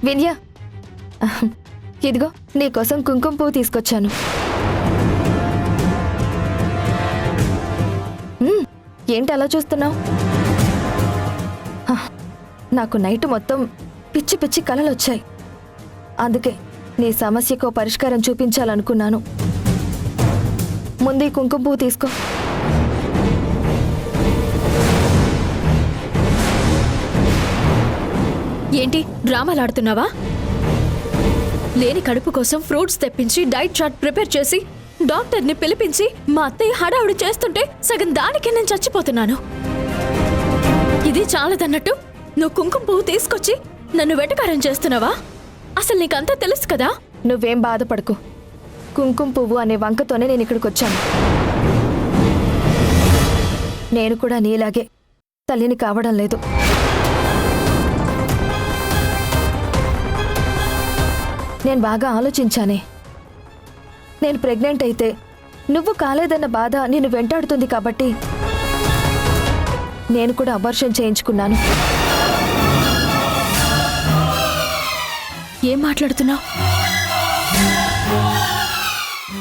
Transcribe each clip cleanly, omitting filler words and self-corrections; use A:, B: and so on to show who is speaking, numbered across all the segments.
A: వింధ్య, ఇదిగో నీకోసం కుంకుమ పువ్వు తీసుకొచ్చాను. ఏంటి అలా చూస్తున్నావు? నాకు నైట్ మొత్తం పిచ్చి పిచ్చి కలలు వచ్చాయి. అందుకే నీ సమస్యకు పరిష్కారం చూపించాలనుకున్నాను. ముందు ఈ కుంకుమ పువ్వు తీసుకో.
B: ఏంటి డ్రామాలాడుతున్నావా? లేని కడుపు కోసం ఫ్రూట్స్ తెప్పించి డైట్ చార్ట్ ప్రిపేర్ చేసి డాక్టర్ని పిలిపించి మా అత్తయ్య హడావుడి చేస్తుంటే సగం దానికి నేను చచ్చిపోతున్నాను. ఇది చాలదన్నట్టు నువ్వు కుంకుమ పువ్వు తీసుకొచ్చి నన్ను వెటకారం చేస్తున్నావా? అసలు నీకంతా తెలుసు కదా.
A: నువ్వేం బాధపడకు. కుంకుమ పువ్వు అనే వంకతోనే నేను ఇక్కడికి వచ్చాను. నేను కూడా నీలాగే తల్లిని కావడం లేదు. నేను బాగా ఆలోచించానే. నేను ప్రెగ్నెంట్ అయితే నువ్వు కాలేదన్న బాధ నిన్ను వెంటాడుతుంది కాబట్టి నేను కూడా అబార్షన్ చేయించుకున్నాను.
B: ఏం మాట్లాడుతున్నావు?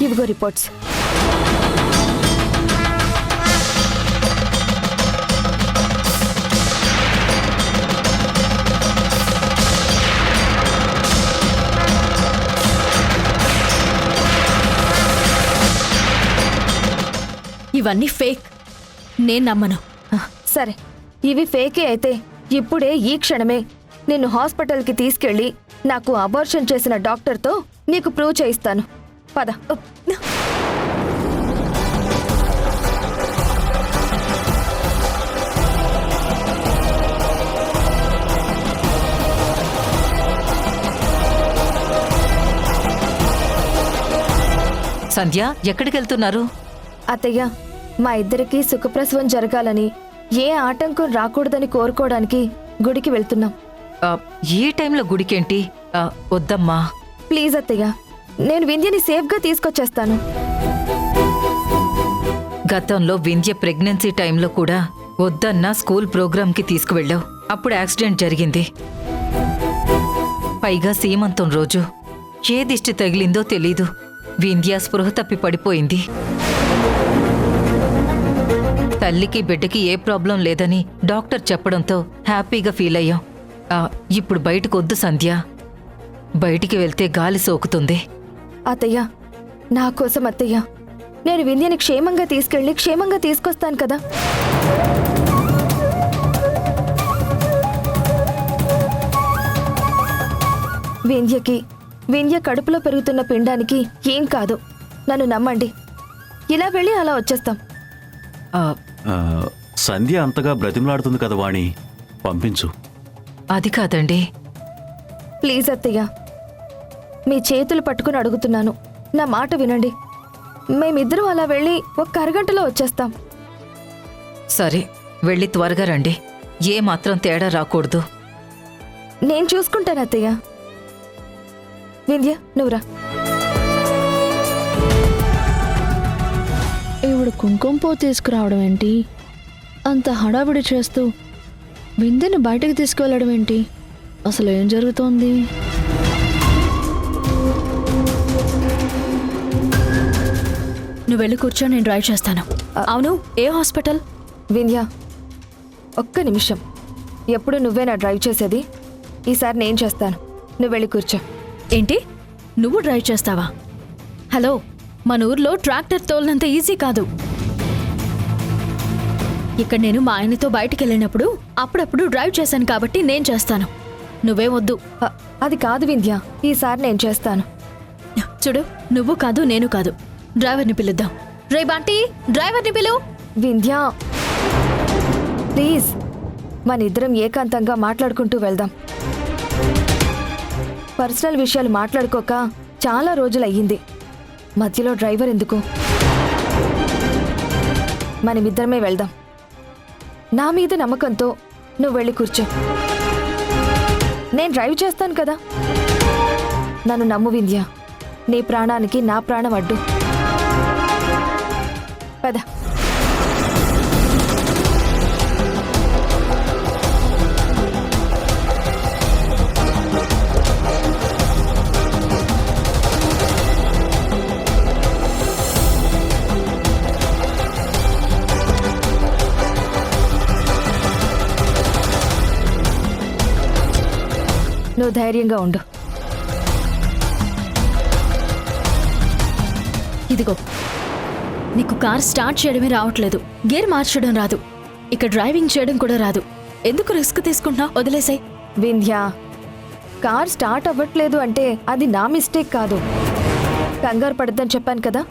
A: ఇవిగో రిపోర్ట్స్.
B: ఇవన్నీ ఫేక్. నేను నమ్మను.
A: సరే, ఇవి ఫేకే అయితే ఇప్పుడే ఈ క్షణమే నిన్ను హాస్పిటల్కి తీసుకెళ్ళి నాకు అబార్షన్ చేసిన డాక్టర్తో నీకు ప్రూవ్ చేయిస్తాను. పద.
C: సంధ్య, ఎక్కడికి వెళ్తున్నారు?
A: అత్తయ్య, మా ఇద్దరికి సుఖప్రసవం జరగాలని, ఏ ఆటంకం రాకూడదని కోరుకోవడానికి గుడికి వెళ్తున్నాం.
C: ఈ టైంలో గుడికేంటి? వద్దమ్మా
A: ప్లీజ్ అత్తయ్య, నేను వింధ్యని సేఫ్గా తీసుకొచ్చేస్తాను.
C: గతంలో వింధ్య ప్రెగ్నెన్సీ టైంలో కూడా వద్దన్నా స్కూల్ ప్రోగ్రాంకి తీసుకువెళ్ళావు. అప్పుడు యాక్సిడెంట్ జరిగింది. పైగా సీమంతం రోజు ఏ దిష్టి తగిలిందో తెలీదు. వింధ్య స్పృహ తప్పి పడిపోయింది. తల్లికి బిడ్డకి ఏ ప్రాబ్లం లేదని డాక్టర్ చెప్పడంతో హ్యాపీగా ఫీల్ అయ్యాం. ఇప్పుడు బయటకు వద్దు సంధ్య. బయటికి వెళ్తే గాలి సోకుతుంది.
A: అత్తయ్య, నా కోసం అత్తయ్య, నేను వింధ్యని క్షేమంగా తీసుకెళ్ళి క్షేమంగా తీసుకొస్తాను కదా. వింధ్య కడుపులో పెరుగుతున్న పిండానికి ఏం కాదు. నన్ను నమ్మండి. ఇలా వెళ్ళి అలా వచ్చేస్తాం.
D: సంధ్య అంతగా బ్రతిమలాడుతుంది కదా వాణి, పంపించు.
C: అది కాదండి.
A: ప్లీజ్ అత్తయ్య, మీ చేతులు పట్టుకుని అడుగుతున్నాను, నా మాట వినండి. మేమిద్దరం అలా వెళ్ళి ఒక్క అరగంటలో వచ్చేస్తాం.
C: సరే, వెళ్ళి త్వరగా రండి. ఏ మాత్రం తేడా రాకూడదు.
A: నేను చూసుకుంటాను అత్తయ్య. వింధ్య, నువ్వురా.
E: ఇప్పుడు కుంకుమ పువ్వు తీసుకురావడం ఏంటి? అంత హడావిడి చేస్తూ వింధ్యని బయటకు తీసుకువెళ్ళడం ఏంటి? అసలు ఏం జరుగుతోంది?
B: నువ్వు వెళ్ళి కూర్చో, నేను డ్రైవ్ చేస్తాను. అవును, ఏ హాస్పిటల్?
A: వింధ్య, ఒక్క నిమిషం. ఎప్పుడు నువ్వేనా డ్రైవ్ చేసేది? ఈసారి నేను చేస్తాను. నువ్వు వెళ్ళి కూర్చో.
B: ఏంటి, నువ్వు డ్రైవ్ చేస్తావా? హలో, మన ఊర్లో ట్రాక్టర్ తోలినంత ఈజీ కాదు. ఇక్కడ నేను మా ఆయనతో బయటికి వెళ్ళినప్పుడు అప్పుడప్పుడు డ్రైవ్ చేశాను కాబట్టి నేను చేస్తాను. నువ్వే వద్దు.
A: అది కాదు వింధ్య, ఈసారి నేను చేస్తాను.
B: చూడు, నువ్వు కాదు నేను కాదు, డ్రైవర్ని పిలుద్దాం. రే బాంటీ, డ్రైవర్ని పిలు.
A: వింధ్య ప్లీజ్, మనిద్దరం ఏకాంతంగా మాట్లాడుకుంటూ వెళ్దాం. పర్సనల్ విషయాలు మాట్లాడుకోక చాలా రోజులయ్యింది. మధ్యలో డ్రైవర్ ఎందుకు? మనమిద్దరమే వెళ్దాం. నా మీద నమ్మకంతో నువ్వు వెళ్ళి కూర్చో. నేను డ్రైవ్ చేస్తాను కదా. నన్ను నమ్ము వింధ్య, నీ ప్రాణానికి నా ప్రాణం అడ్డు. పద. నువ్వు ధైర్యంగా ఉండు.
B: ఇదిగో, నీకు కార్ స్టార్ట్ చేయడమే రావట్లేదు, గేర్ మార్చడం రాదు, ఇక డ్రైవింగ్ చేయడం కూడా రాదు. ఎందుకు రిస్క్ తీసుకుంటున్నావు? వదిలేసాయి.
A: వింధ్య, కార్ స్టార్ట్ అవ్వట్లేదు అంటే అది నా మిస్టేక్ కాదు. కంగారు పడద్దని చెప్పాను కదా.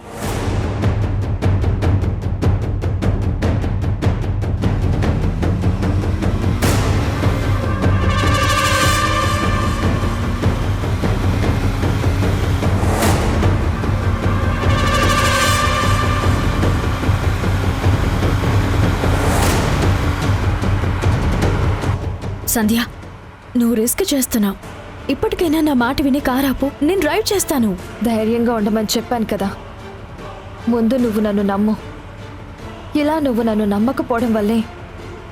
B: సంధ్య, నువ్వు రిస్క్ చేస్తున్నావు. ఇప్పటికైనా నా మాట విని కారాపు, నేను డ్రైవ్ చేస్తాను.
A: ధైర్యంగా ఉండమని చెప్పాను కదా. ముందు నువ్వు నన్ను నమ్ము. ఇలా నువ్వు నన్ను నమ్మకపోవడం వల్లే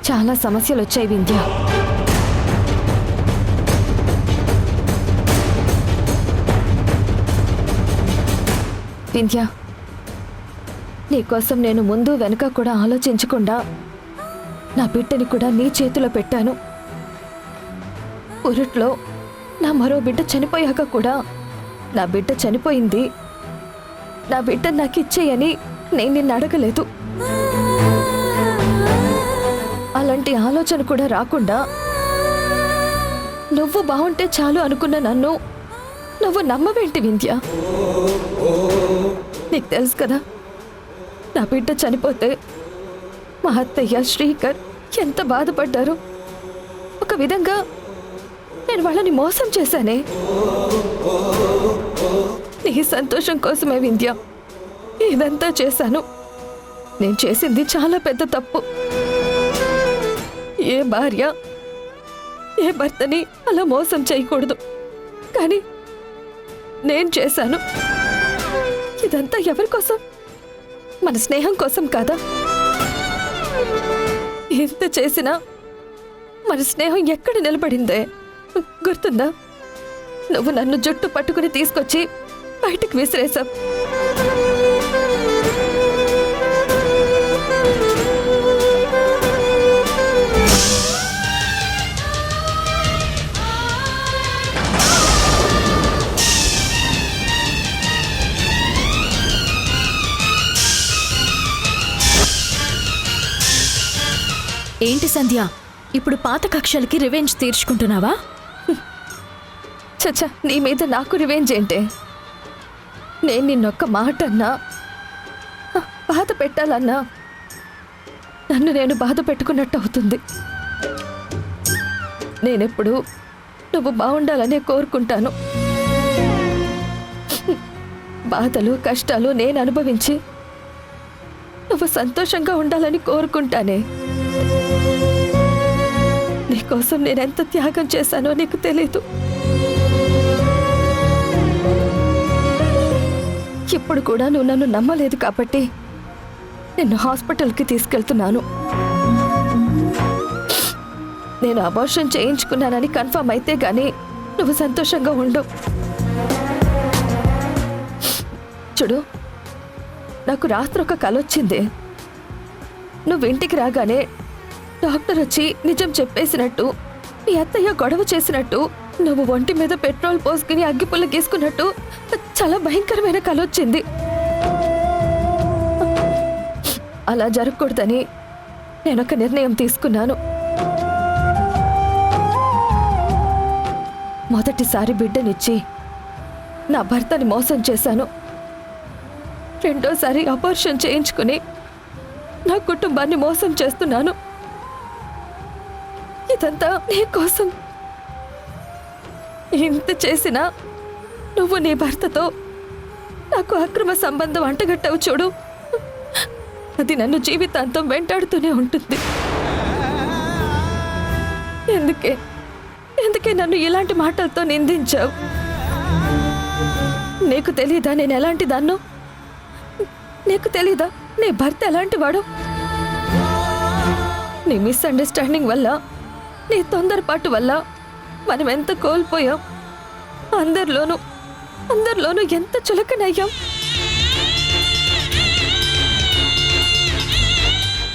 A: చాలా సమస్యలు వచ్చాయి వింధ్య. వింధ్య, నీకోసం నేను ముందు వెనుక కూడా ఆలోచించకుండా నా బిడ్డని కూడా నీ చేతిలో పెట్టాను. ఉరుట్లో నా మరో బిడ్డ చనిపోయాక కూడా నా బిడ్డ చనిపోయింది, నా బిడ్డ నాకు ఇచ్చేయని నేను నిన్ను అడగలేదు. అలాంటి ఆలోచన కూడా రాకుండా నువ్వు బాగుంటే చాలు అనుకున్న నన్ను నువ్వు నమ్మవేంటి వింధ్య? నీకు తెలుసు కదా, నా బిడ్డ చనిపోతే మా అత్తయ్య శ్రీకర్ ఎంత బాధపడ్డారు. ఒక విధంగా నేను వాళ్ళని మోసం చేశానే. నీ సంతోషం కోసమే వింధ్య ఇదంతా చేశాను. నేను చేసింది చాలా పెద్ద తప్పు. ఏ భార్య ఏ భర్తని అలా మోసం చేయకూడదు, కానీ నేను చేశాను. ఇదంతా ఎవరి కోసం? మన స్నేహం కోసం కాదా? ఎంత చేసినా మన స్నేహం ఎక్కడ నిలబడిందే గుర్తుందా? నువ్వు నన్ను జుట్టు పట్టుకుని తీసుకొచ్చి బయటికి విసిరేశావు.
B: ఏంటి సంధ్య, ఇప్పుడు పాత కక్షలకి రివెంజ్ తీర్చుకుంటున్నావా?
A: చచ్చా, నీ మీద నాకు రివెంజ్ ఏంటే? నేను నిన్నొక్క మాట అన్నా, బాధ పెట్టాలన్నా నన్ను నేను బాధ పెట్టుకున్నట్టు అవుతుంది. నేనెప్పుడు నువ్వు బాగుండాలనే కోరుకుంటాను. బాధలు కష్టాలు నేను అనుభవించి నువ్వు సంతోషంగా ఉండాలని కోరుకుంటానే. నీకోసం నేనెంత త్యాగం చేశానో నీకు తెలీదు. ఇప్పుడు కూడా నువ్వు నన్ను నమ్మలేదు కాబట్టి నిన్ను హాస్పిటల్కి తీసుకెళ్తున్నాను. నేను అబార్షన్ చేయించుకున్నానని కన్ఫర్మ్ అయితే గానీ నువ్వు సంతోషంగా ఉండు. చూడు, నాకు రాత్రి ఒక కల వచ్చింది. నువ్వు ఇంటికి రాగానే డాక్టర్ వచ్చి నిజం చెప్పేసినట్టు, మీ అత్తయ్య గొడవ చేసినట్టు, నువ్వు ఒంటి మీద పెట్రోల్ పోసుకుని అగ్గిపుల్ల గీసుకున్నట్టు చాలా భయంకరమైన కల వచ్చింది. అలా జరగకూడదని నేనొక నిర్ణయం తీసుకున్నాను. మొదటిసారి బిడ్డనిచ్చి నా భర్తని మోసం చేశాను. రెండోసారి అబార్షన్ చేయించుకుని నా కుటుంబాన్ని మోసం చేస్తున్నాను. ఇదంతా నీ కోసం. ఇంత చేసినా నువ్వు నీ భర్తతో నాకు అక్రమ సంబంధం అంటగట్టావు చూడు, అది నన్ను జీవితాంతం వెంటాడుతూనే ఉంటుంది. ఎందుకే నన్ను ఇలాంటి మాటలతో నిందించావు? నీకు తెలీదా నేను ఎలాంటి దాన్నో? నీకు తెలీదా నీ భర్త ఎలాంటి వాడు? నీ మిస్అండర్స్టాండింగ్ వల్ల, నీ తొందరపాటు వల్ల మనం ఎంత కోల్పోయాం. అందరిలోనూ ఎంత చులకనయ్యాం.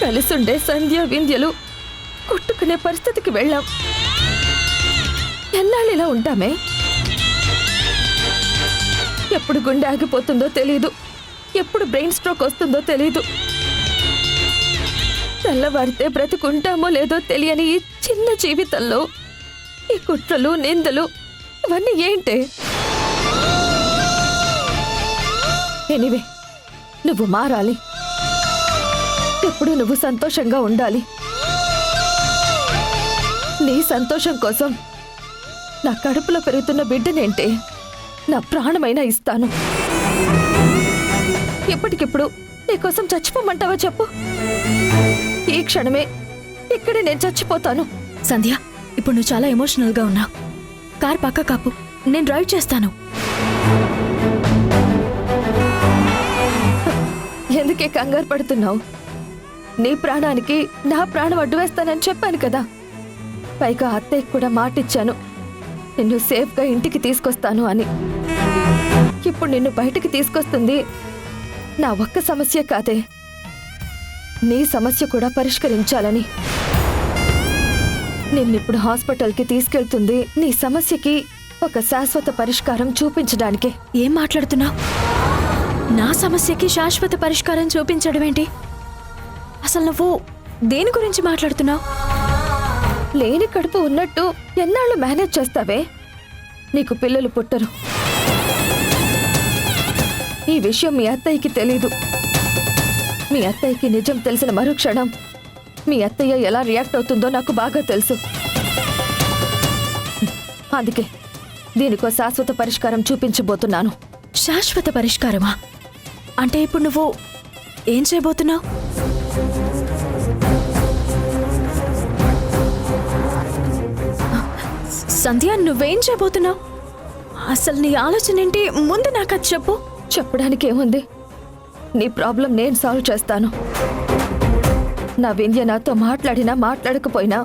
A: కలిసుండే సంధ్య వింధ్యలు కొట్టుకునే పరిస్థితికి వెళ్ళాం. ఎన్నాళ్ళు ఇలా ఉంటామే? ఎప్పుడు గుండె ఆగిపోతుందో తెలీదు, ఎప్పుడు బ్రెయిన్ స్ట్రోక్ వస్తుందో తెలీదు. తెల్లవారితే బ్రతుకుంటామో లేదో తెలియని ఈ చిన్న జీవితంలో ఈ కుట్రలు, నిందలు ఇవన్నీ ఏంటే? ఎనివే, నువ్వు మారాలి. ఎప్పుడు నువ్వు సంతోషంగా ఉండాలి. నీ సంతోషం కోసం నా కడుపులో పెరుగుతున్న బిడ్డనేంటే నా ప్రాణమైనా ఇస్తాను. ఎప్పటికిప్పుడు నీకోసం చచ్చిపోమంటావా చెప్పు? ఈ క్షణమే ఇక్కడే నేను చచ్చిపోతాను.
B: సంధ్య, ఇప్పుడు నువ్వు చాలా ఎమోషనల్గా ఉన్నావు. కార్ పక్క కాపు, నేను డ్రైవ్ చేస్తాను.
A: ఎందుకే కంగారు పడుతున్నావు? నీ ప్రాణానికి నా ప్రాణం అడ్డు వేస్తానని చెప్పాను కదా. పైగా అత్తయ్యకి కూడా మాటిచ్చాను, నిన్ను సేఫ్గా ఇంటికి తీసుకొస్తాను అని. ఇప్పుడు నిన్ను బయటికి తీసుకొస్తుంది నా ఒక్క సమస్య కాదే, నీ సమస్య కూడా పరిష్కరించాలని. నిన్నిప్పుడు హాస్పిటల్కి తీసుకెళ్తుంది నీ సమస్యకి ఒక శాశ్వత పరిష్కారం చూపించడానికే.
B: ఏం మాట్లాడుతున్నావు? నా సమస్యకి శాశ్వత పరిష్కారం చూపించడం ఏంటి? అసలు నువ్వు దేని గురించి మాట్లాడుతున్నావు?
A: లేని కడుపు ఉన్నట్టు ఎన్నాళ్ళు మేనేజ్ చేస్తావే? నీకు పిల్లలు పుట్టరు. ఈ విషయం మీ అత్తయ్యకి తెలీదు. మీ అత్తయ్యకి నిజం తెలిసిన మరుక్షణం మీ అత్తయ్య ఎలా రియాక్ట్ అవుతుందో నాకు బాగా తెలుసు. అందుకే దీనికో శాశ్వత పరిష్కారం చూపించబోతున్నాను.
B: శాశ్వత పరిష్కారమా? అంటే ఇప్పుడు నువ్వు ఏం చేయబోతున్నావు? సంధ్య, నువ్వేం చేయబోతున్నావు? అసలు నీ ఆలోచన ఏంటి? ముందు నాకు అది చెప్పు.
A: చెప్పడానికి ఏముంది? నీ ప్రాబ్లం నేను సాల్వ్ చేస్తాను. నా వింధ్య నాతో మాట్లాడినా మాట్లాడకపోయినా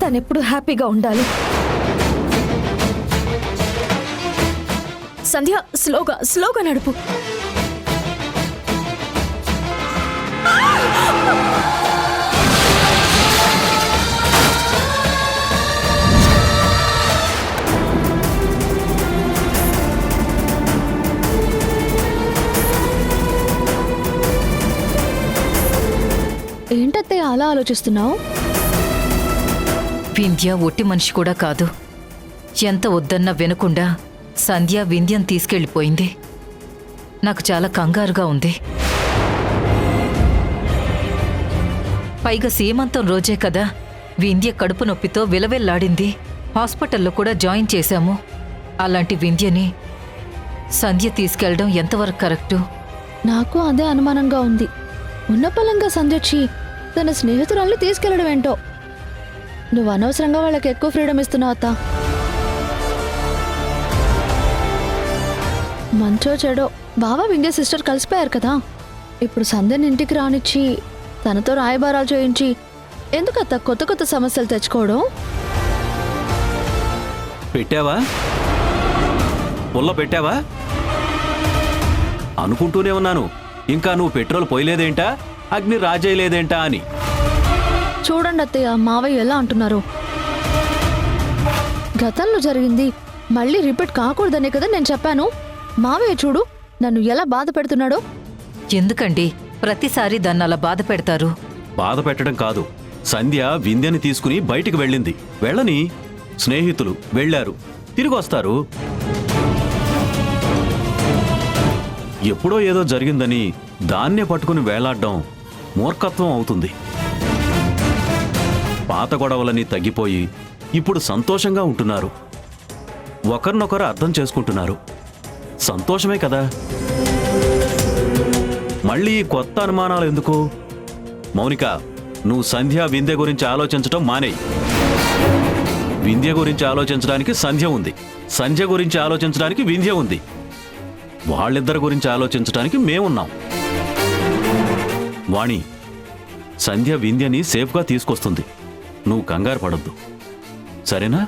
A: తనెప్పుడు హ్యాపీగా ఉండాలి.
B: సంధ్య, స్లోగా నడుపు.
E: ఏంటత్తయ్య అలా ఆలోచిస్తున్నావు?
C: వింధ్య ఒట్టి మనిషి కూడా కాదు. ఎంత వద్దన్నా వినకుండా సంధ్య వింధ్యం తీసుకెళ్ళిపోయింది. నాకు చాలా కంగారుగా ఉంది. పైగా సీమంతం రోజే కదా వింధ్య కడుపు నొప్పితో విలవెల్లాడింది. హాస్పిటల్లో కూడా జాయిన్ చేశాము. అలాంటి వింధ్యని సంధ్య తీసుకెళ్ళడం ఎంతవరకు కరెక్టు?
E: నాకు అదే అనుమానంగా ఉంది. ఉన్నపలంగా సంధ్యొచ్చి తన స్నేహితురాల్ని తీసుకెళ్లడం ఏంటో. నువ్వు అనవసరంగా వాళ్ళకి ఎక్కువ ఫ్రీడమ్ ఇస్తున్నావు అత్త. మంచో చెడో బావ వింధ్య సిస్టర్ కలిసిపోయారు కదా. ఇప్పుడు సంధ్యని ఇంటికి రానిచ్చి తనతో రాయబారాలు చేయించి ఎందుకత్త కొత్త కొత్త సమస్యలు తెచ్చుకోవడం?
D: పెట్టావా? పుల్ల పెట్టావా? అనుకుంటూనే ఉన్నాను, ఇంకా నువ్వు పెట్రోల్ పోయలేదేంటా, అగ్ని రాజేయలేదేంటా అని.
E: చూడండి అత్తయ్య, మావయ్య ఎలా అంటున్నారు. గతంలో జరిగింది మళ్ళీ రిపీట్ కాకూడదనే కదా నేను చెప్పాను. మావయ్య చూడు నన్ను ఎలా బాధ పెడుతున్నాడో.
C: ఎందుకండి ప్రతిసారి దాన్ని అలా బాధ పెడతారు?
D: బాధ పెట్టడం కాదు, సంధ్య వింధ్యని తీసుకుని బయటికి వెళ్ళింది. వెళ్ళని, స్నేహితులు వెళ్ళారు, తిరిగి వస్తారు. ఎప్పుడో ఏదో జరిగిందని దాన్నే పట్టుకుని వేలాడ్డం మూర్ఖత్వం అవుతుంది. పాత గొడవలని తగ్గిపోయి ఇప్పుడు సంతోషంగా ఉంటున్నారు. ఒకరినొకరు అర్థం చేసుకుంటున్నారు. సంతోషమే కదా. మళ్ళీ కొత్త అనుమానాలు ఎందుకు? మౌనిక, నువ్వు సంధ్య వింధ్య గురించి ఆలోచించటం మానేయి. వింధ్య గురించి ఆలోచించడానికి సంధ్య ఉంది, సంధ్య గురించి ఆలోచించడానికి వింధ్య ఉంది. వాళ్ళిద్దరి గురించి ఆలోచించడానికి మేమున్నాం. వాణి, సంధ్య వింధ్యని సేఫ్గా తీసుకొస్తుంది. నువ్వు కంగారు పడొద్దు, సరేనా?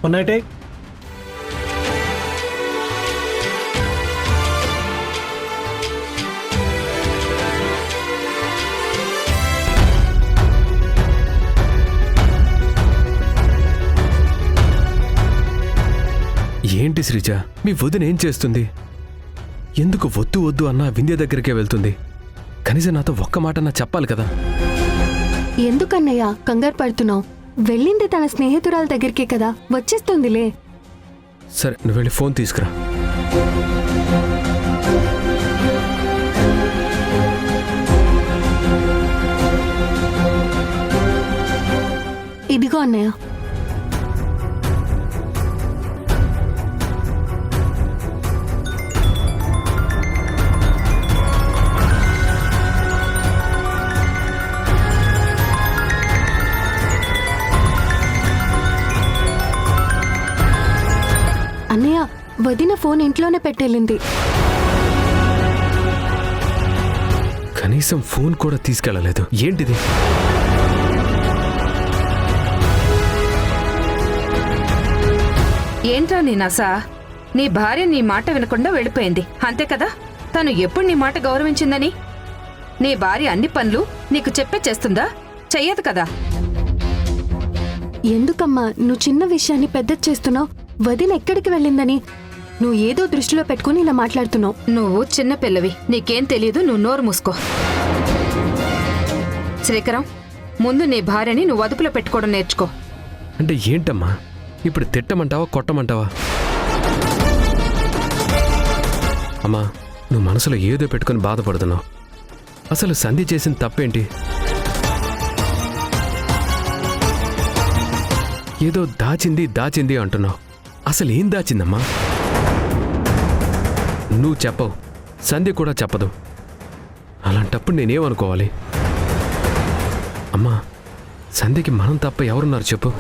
F: ఉన్నట్టే
G: ఏంటి శ్రీజ, మీ వదిన ఏం చేస్తుంది? ఎందుకు వద్దు వద్దు అన్నా వింధ్య దగ్గరికే వెళ్తుంది? కనీసం నాతో ఒక్క మాట నా చెప్పాలి కదా.
H: ఎందుకన్నయ్య కంగారు పడుతున్నావు? వెళ్ళింది తన స్నేహితురాల దగ్గరికే కదా, వచ్చేస్తుందిలే.
G: సరే, నువ్వు వెళ్ళి ఫోన్ తీసుకురా.
H: ఇదిగో అన్నయ్య. అన్నయ్య, వదిన ఫోన్ ఇంట్లోనే పెట్టెళ్ళింది.
G: కనీసం ఫోన్ కూడా తీసుకెళ్ళలేదు. ఏంటిది?
I: ఏంట్రా నీ నసా? నీ భార్య నీ మాట వినకుండా వెళ్ళిపోయింది, అంతే కదా? తను ఎప్పుడు నీ మాట గౌరవించిందని? నీ భార్య అన్ని పనులు నీకు చెప్పే చేస్తుందా? చెయ్యదు కదా.
H: ఎందుకమ్మా నువ్వు చిన్న విషయాన్ని పెద్దది చేస్తున్నావు? వదిన ఎక్కడికి వెళ్ళిందని నువ్వు ఏదో దృష్టిలో పెట్టుకుని ఇలా మాట్లాడుతున్నావు.
I: నువ్వు చిన్న పిల్లవి, నీకేం తెలియదు. నువ్వు నోరు మూసుకో. శ్రీకరం, ముందు నీ భార్యని నువ్వు అదుపులో పెట్టుకోవడం నేర్చుకో.
G: అంటే ఏంటమ్మా? ఇప్పుడు తిట్టమంటావా, కొట్టమంటావా? అమ్మా, నువ్వు మనసులో ఏదో పెట్టుకుని బాధపడుతున్నావు. అసలు సంధి చేసిన తప్పేంటి? ఏదో దాచింది దాచింది అంటున్నావు. అసలు ఏం దాచిందమ్మా? నువ్వు చెప్పవు, సంధి కూడా చెప్పదు. అలాంటప్పుడు నేనేమనుకోవాలి? అమ్మా, సంధికి మనం తప్ప ఎవరున్నారు చెప్పు?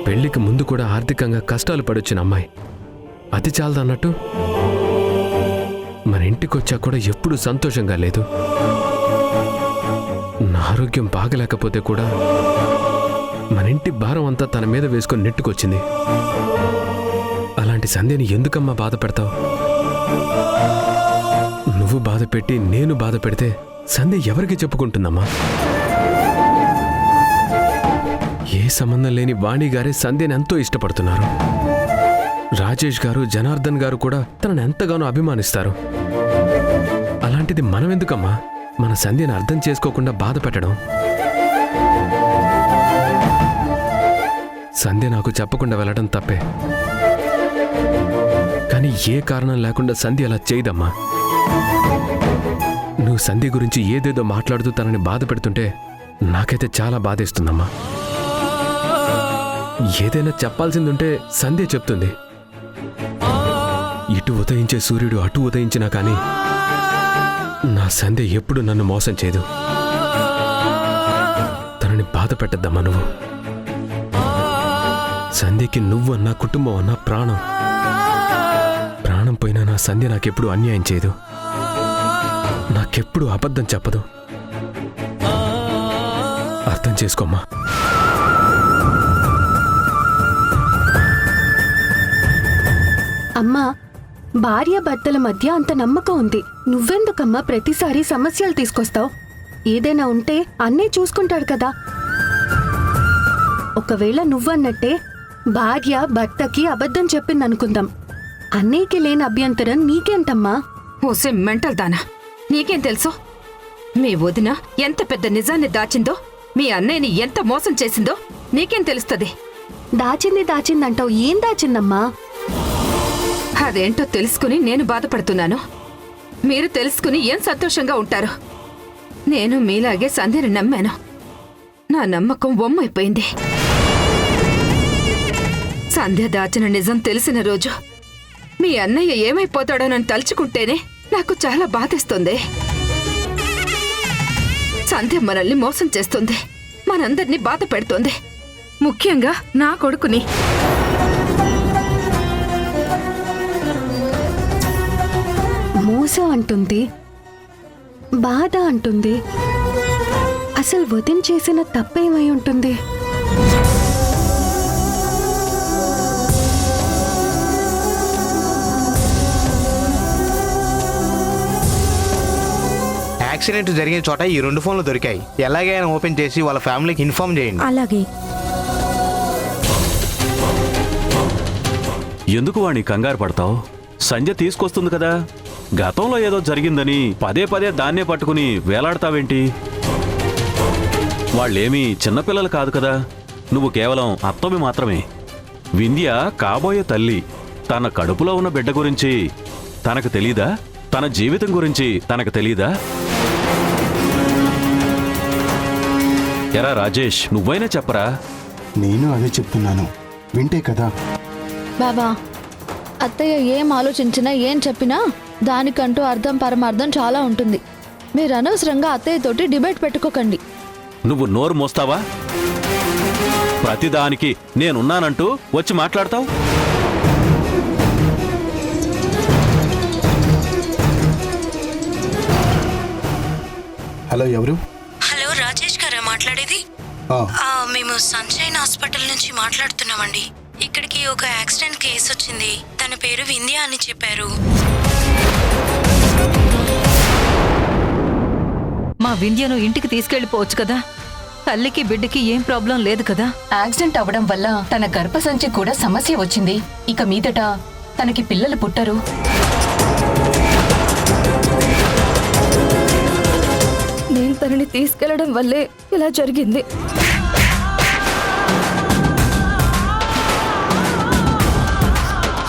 G: పెళ్లికి ముందు కూడా ఆర్థికంగా కష్టాలు పడొచ్చిన అమ్మాయి, అది చాలదన్నట్టు మన ఇంటికొచ్చా కూడా ఎప్పుడూ సంతోషంగా లేదు. నా ఆరోగ్యం బాగలేకపోతే కూడా మన ఇంటి భారం అంతా తన మీద వేసుకొని నెట్టుకొచ్చింది. అలాంటి సంధ్యని ఎందుకమ్మా బాధ పెడతావు? నువ్వు బాధ పెట్టి నేను బాధ పెడితే సంధ్య ఎవరికి చెప్పుకుంటుందమ్మా? ఏ సంబంధం లేని వాణి గారే సంధ్యని ఎంతో ఇష్టపడుతున్నారు. రాజేష్ గారు, జనార్దన్ గారు కూడా తనని ఎంతగానో అభిమానిస్తారు. అలాంటిది మనం ఎందుకమ్మా మన సంధ్యని అర్థం చేసుకోకుండా బాధ పెట్టడం? సంధ్య నాకు చెప్పకుండా వెళ్ళడం తప్పే, కానీ ఏ కారణం లేకుండా సంధ్య అలా చేయదమ్మా. నువ్వు సంధ్య గురించి ఏదేదో మాట్లాడుతూ తనని బాధ పెడుతుంటే నాకైతే చాలా బాధేస్తుందమ్మా. ఏదైనా చెప్పాల్సిందుంటే సంధ్య చెప్తుంది. ఇటు ఉదయించే సూర్యుడు అటు ఉదయించినా కానీ నా సంధ్య ఎప్పుడు నన్ను మోసం చేయదు. తనని బాధ పెట్టద్దమ్మా నువ్వు. సంధ్యకి నువ్వు అన్నా, కుటుంబం అన్నా ప్రాణం. ప్రాణం పోయినా నా సంధ్య నాకెప్పుడు అన్యాయం చేయదు, నాకెప్పుడు అబద్ధం చెప్పదు. అర్థం చేసుకోమ్మా.
H: అమ్మా, భార్య భర్తల మధ్య అంత నమ్మకం ఉంది. నువ్వెందుకమ్మా ప్రతిసారి సమస్యలు తీసుకొస్తావు? ఏదైనా ఉంటే అన్నీ చూసుకుంటాడు కదా. ఒకవేళ నువ్వన్నట్టే భార్య భర్తకి అబద్ధం చెప్పిందనుకుందాం, అన్నయ్యకి లేని అభ్యంతరం నీకేంటమ్మా?
I: ఓసే మెంటల్ దానా, నీకేం తెలుసు? మీ వదిన ఎంత పెద్ద నిజాన్ని దాచిందో, మీ అన్నయ్యని ఎంత మోసం చేసిందో నీకేం తెలుస్తుంది?
H: దాచిందంటావు. ఏం దాచిందమ్మా?
I: అదేంటో తెలుసుకుని నేను బాధపడుతున్నాను. మీరు తెలుసుకుని ఏం సంతోషంగా ఉంటారు? నేను మీలాగే సంధ్యని నమ్మాను. నా నమ్మకం వమ్మైపోయింది. సంధ్య దాచిన నిజం తెలిసిన రోజు మీ అన్నయ్య ఏమైపోతాడోనని తలుచుకుంటేనే నాకు చాలా బాధేస్తుంది. సంధ్య మనల్ని మోసం చేస్తుంది, మనందరినీ బాధ పెడుతోంది, ముఖ్యంగా నా కొడుకుని.
H: మోసం అంటుంది, బాధ అంటుంది. అసలు వదిన చేసిన తప్పేమై ఉంటుంది?
F: యాక్సిడెంట్ జరిగిన చోట ఈ 2 ఫోన్లు దొరికాయి. ఎలాగైనా ఓపెన్ చేసి వాళ్ళ ఫ్యామిలీకి ఇన్ఫార్మ్ చేయండి.
B: అలాగే.
D: ఎందుకు వాణ్ణి కంగారు పడతావు? సంధ్య తీసుకొస్తుంది కదా. గతంలో ఏదో జరిగిందని పదే పదే దాన్నే పట్టుకుని వేలాడతావేంటి? వాళ్ళేమీ చిన్నపిల్లలు కాదు కదా. నువ్వు కేవలం అత్తవి మాత్రమే. వింధ్య కాబోయే తల్లి. తన కడుపులో ఉన్న బిడ్డ గురించి తనకు తెలీదా? తన జీవితం గురించి తనకు తెలీదా? ఎరా రాజేష్, నువ్వైనా చెప్పరా?
J: నేను అదే చెప్తున్నాను, వింటే కదా.
E: బాబా, అత్తయ్య ఏం ఆలోచించినా ఏం చెప్పినా దానికంటూ అర్థం పరమార్థం చాలా ఉంటుంది. మీరు అనవసరంగా అత్తయ్యతోటి డిబేట్ పెట్టుకోకండి.
D: నువ్వు నోరు మోస్తావా? ప్రతిదానికి నేనున్నానంటూ వచ్చి మాట్లాడతావు.
J: హలో, ఎవరు?
K: హలో, రాజేష్ గారా మాట్లాడేది? మేము సన్షైన్ హాస్పిటల్ నుంచి మాట్లాడుతున్నామండి. ఇక్కడికి ఒక యాక్సిడెంట్ కేసు వచ్చింది. తన పేరు వింధ్య అని చెప్పారు.
C: మా వింధ్యను ఇంటికి తీసుకెళ్లిపోవచ్చు కదా. తల్లికి బిడ్డకి ఏం ప్రాబ్లం లేదు కదా.
L: యాక్సిడెంట్ అవ్వడం వల్ల తన గర్భసంచి కూడా సమస్య వచ్చింది. ఇక మీదట తనకి పిల్లలు పుట్టరు.
A: నేను తనని తీసుకెళ్లడం వల్లే ఇలా జరిగింది.